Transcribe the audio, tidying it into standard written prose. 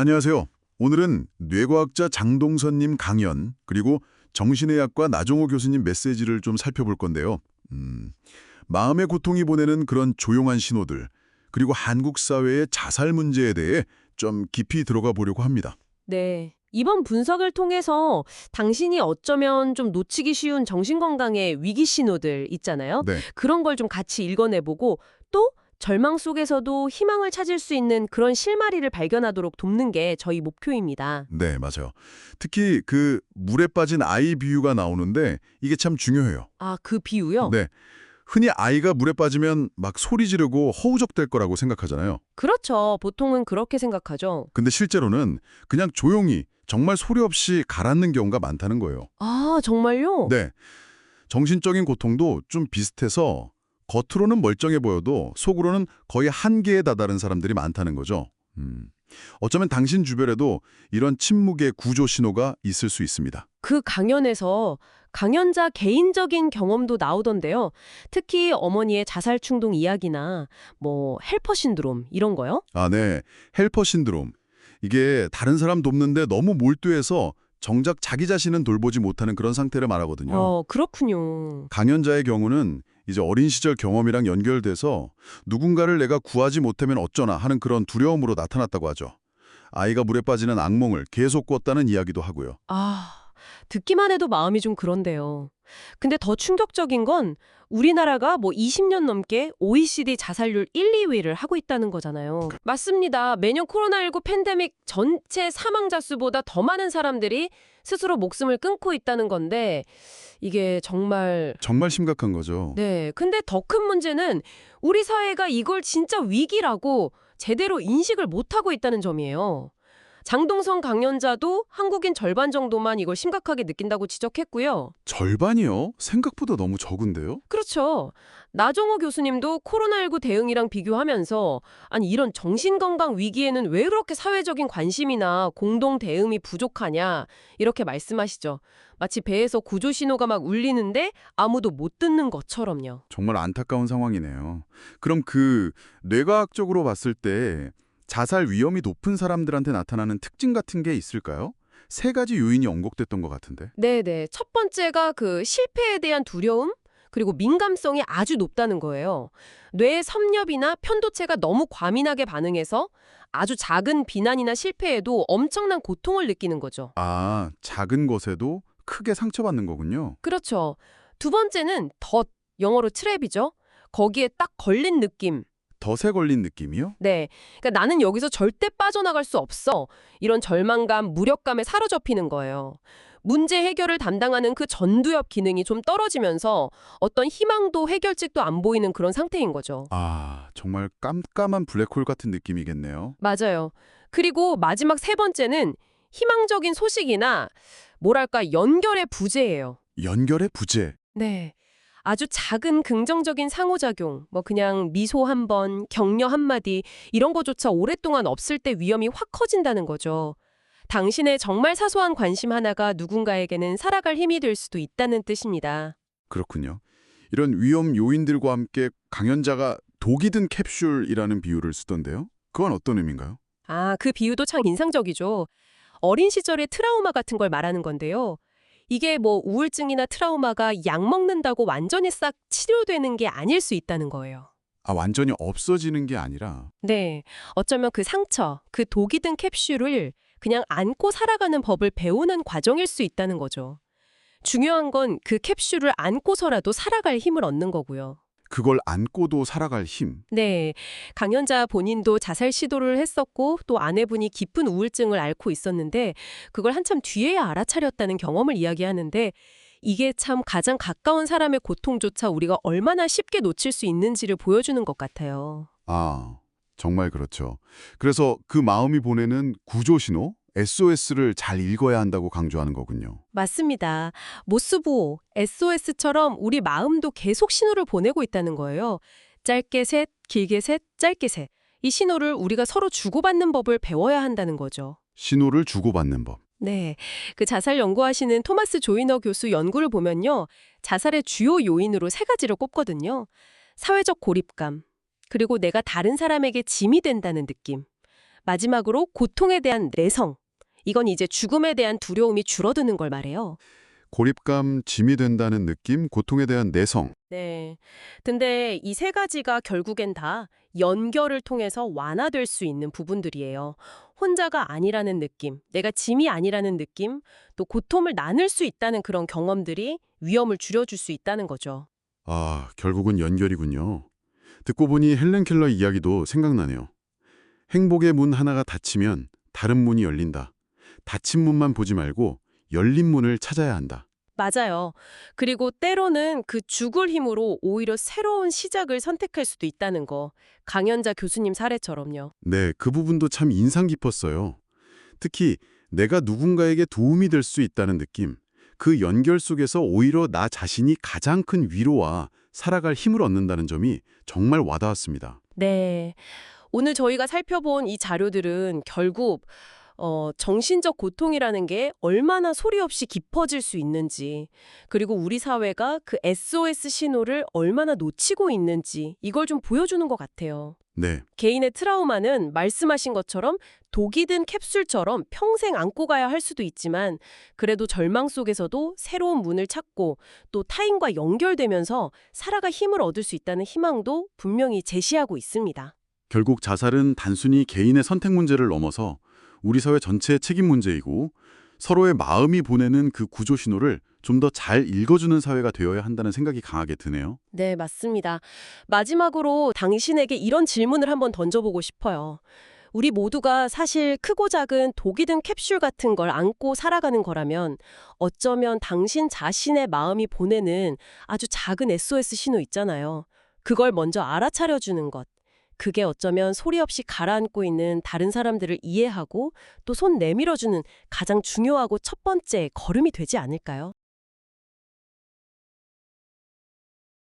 안녕하세요. 오늘은 뇌과학자 장동선님 강연, 그리고 정신의학과 나종호 교수님 메시지를 좀 살펴볼 건데요. 마음의 고통이 보내는 그런 조용한 신호들, 그리고 한국 사회의 자살 문제에 대해 좀 깊이 들어가 보려고 합니다. 네. 이번 분석을 통해서 당신이 어쩌면 좀 놓치기 쉬운 정신건강의 위기 신호들 있잖아요. 네, 그런 걸 좀 같이 읽어내보고 또 절망 속에서도 희망을 찾을 수 있는 그런 실마리를 발견하도록 돕는 게 저희 목표입니다. 네, 맞아요. 특히 그 물에 빠진 아이 비유가 나오는데 이게 참 중요해요. 아, 그 비유요? 네, 흔히 아이가 물에 빠지면 막 소리 지르고 허우적댈 거라고 생각하잖아요. 그렇죠. 보통은 그렇게 생각하죠. 근데 실제로는 그냥 조용히 정말 소리 없이 가라앉는 경우가 많다는 거예요. 아, 정말요? 네, 정신적인 고통도 좀 비슷해서 겉으로는 멀쩡해 보여도 속으로는 거의 한계에 다다른 사람들이 많다는 거죠. 어쩌면 당신 주변에도 이런 침묵의 구조 신호가 있을 수 있습니다. 그 강연에서 강연자 개인적인 경험도 나오던데요. 특히 어머니의 자살 충동 이야기나 뭐 헬퍼 신드롬 이런 거요? 아, 네. 헬퍼 신드롬. 이게 다른 사람 돕는데 너무 몰두해서 정작 자기 자신은 돌보지 못하는 그런 상태를 말하거든요. 그렇군요. 강연자의 경우는 이제 어린 시절 경험이랑 연결돼서 누군가를 내가 구하지 못하면 어쩌나 하는 그런 두려움으로 나타났다고 하죠. 아이가 물에 빠지는 악몽을 계속 꿨다는 이야기도 하고요. 아, 듣기만 해도 마음이 좀 그런데요. 근데 더 충격적인 건 우리나라가 뭐 20년 넘게 OECD 자살률 1, 2위를 하고 있다는 거잖아요. 맞습니다. 매년 코로나19 팬데믹 전체 사망자 수보다 더 많은 사람들이 스스로 목숨을 끊고 있다는 건데 이게 정말 정말 심각한 거죠. 네. 근데 더 큰 문제는 우리 사회가 이걸 진짜 위기라고 제대로 인식을 못하고 있다는 점이에요. 장동성 강연자도 한국인 절반 정도만 이걸 심각하게 느낀다고 지적했고요. 절반이요? 생각보다 너무 적은데요? 그렇죠. 나종호 교수님도 코로나19 대응이랑 비교하면서 아니 이런 정신건강 위기에는 왜 그렇게 사회적인 관심이나 공동 대응이 부족하냐 이렇게 말씀하시죠. 마치 배에서 구조 신호가 막 울리는데 아무도 못 듣는 것처럼요. 정말 안타까운 상황이네요. 그럼 그 뇌과학적으로 봤을 때 자살 위험이 높은 사람들한테 나타나는 특징 같은 게 있을까요? 세 가지 요인이 언급됐던 것 같은데. 네네. 첫 번째가 그 실패에 대한 두려움? 그리고 민감성이 아주 높다는 거예요. 뇌의 섭렵이나 편도체가 너무 과민하게 반응해서 아주 작은 비난이나 실패에도 엄청난 고통을 느끼는 거죠. 아, 작은 것에도 크게 상처받는 거군요. 그렇죠. 두 번째는 덫, 영어로 트랩이죠. 거기에 딱 걸린 느낌. 덫에 걸린 느낌이요? 네. 그러니까 나는 여기서 절대 빠져나갈 수 없어. 이런 절망감, 무력감에 사로잡히는 거예요. 문제 해결을 담당하는 그 전두엽 기능이 좀 떨어지면서 어떤 희망도 해결책도 안 보이는 그런 상태인 거죠. 아, 정말 깜깜한 블랙홀 같은 느낌이겠네요. 맞아요. 그리고 마지막 세 번째는 희망적인 소식이나 뭐랄까 연결의 부재예요. 연결의 부재. 네. 아주 작은 긍정적인 상호작용, 뭐 그냥 미소 한 번, 격려 한마디 이런 거조차 오랫동안 없을 때 위험이 확 커진다는 거죠. 당신의 정말 사소한 관심 하나가 누군가에게는 살아갈 힘이 될 수도 있다는 뜻입니다. 그렇군요. 이런 위험 요인들과 함께 강연자가 독이 든 캡슐이라는 비유를 쓰던데요. 그건 어떤 의미인가요? 아, 그 비유도 참 인상적이죠. 어린 시절의 트라우마 같은 걸 말하는 건데요. 이게 뭐 우울증이나 트라우마가 약 먹는다고 완전히 싹 치료되는 게 아닐 수 있다는 거예요. 아, 완전히 없어지는 게 아니라. 네, 어쩌면 그 상처, 그 독이 든 캡슐을 그냥 안고 살아가는 법을 배우는 과정일 수 있다는 거죠. 중요한 건 그 캡슐을 안고서라도 살아갈 힘을 얻는 거고요. 그걸 안고도 살아갈 힘. 네, 강연자 본인도 자살 시도를 했었고 또 아내분이 깊은 우울증을 앓고 있었는데 그걸 한참 뒤에야 알아차렸다는 경험을 이야기하는데 이게 참 가장 가까운 사람의 고통조차 우리가 얼마나 쉽게 놓칠 수 있는지를 보여주는 것 같아요. 아, 정말 그렇죠. 그래서 그 마음이 보내는 구조 신호, SOS를 잘 읽어야 한다고 강조하는 거군요. 맞습니다. 모스부호, SOS처럼 우리 마음도 계속 신호를 보내고 있다는 거예요. 짧게 셋, 길게 셋, 짧게 셋. 이 신호를 우리가 서로 주고받는 법을 배워야 한다는 거죠. 신호를 주고받는 법. 네. 그 자살 연구하시는 토마스 조이너 교수 연구를 보면요. 자살의 주요 요인으로 세 가지를 꼽거든요. 사회적 고립감, 그리고 내가 다른 사람에게 짐이 된다는 느낌, 마지막으로 고통에 대한 내성. 이건 이제 죽음에 대한 두려움이 줄어드는 걸 말해요. 고립감, 짐이 된다는 느낌, 고통에 대한 내성. 네. 근데 이 세 가지가 결국엔 다 연결을 통해서 완화될 수 있는 부분들이에요. 혼자가 아니라는 느낌, 내가 짐이 아니라는 느낌, 또 고통을 나눌 수 있다는 그런 경험들이 위험을 줄여줄 수 있다는 거죠. 아, 결국은 연결이군요. 듣고 보니 헬렌 켈러 이야기도 생각나네요. 행복의 문 하나가 닫히면 다른 문이 열린다. 닫힌 문만 보지 말고 열린 문을 찾아야 한다. 맞아요. 그리고 때로는 그 죽을 힘으로 오히려 새로운 시작을 선택할 수도 있다는 거. 강연자 교수님 사례처럼요. 네, 그 부분도 참 인상 깊었어요. 특히 내가 누군가에게 도움이 될 수 있다는 느낌. 그 연결 속에서 오히려 나 자신이 가장 큰 위로와 살아갈 힘을 얻는다는 점이 정말 와닿았습니다. 네. 오늘 저희가 살펴본 이 자료들은 결국 정신적 고통이라는 게 얼마나 소리 없이 깊어질 수 있는지, 그리고 우리 사회가 그 SOS 신호를 얼마나 놓치고 있는지 이걸 좀 보여주는 것 같아요. 네, 개인의 트라우마는 말씀하신 것처럼 독이 든 캡슐처럼 평생 안고 가야 할 수도 있지만 그래도 절망 속에서도 새로운 문을 찾고 또 타인과 연결되면서 살아갈 힘을 얻을 수 있다는 희망도 분명히 제시하고 있습니다. 결국 자살은 단순히 개인의 선택 문제를 넘어서 우리 사회 전체의 책임 문제이고 서로의 마음이 보내는 그 구조 신호를 좀 더 잘 읽어주는 사회가 되어야 한다는 생각이 강하게 드네요. 네, 맞습니다. 마지막으로 당신에게 이런 질문을 한번 던져보고 싶어요. 우리 모두가 사실 크고 작은 독이 든 캡슐 같은 걸 안고 살아가는 거라면 어쩌면 당신 자신의 마음이 보내는 아주 작은 SOS 신호 있잖아요. 그걸 먼저 알아차려주는 것. 그게 어쩌면 소리 없이 가라앉고 있는 다른 사람들을 이해하고 또 손 내밀어주는 가장 중요하고 첫 번째 걸음이 되지 않을까요?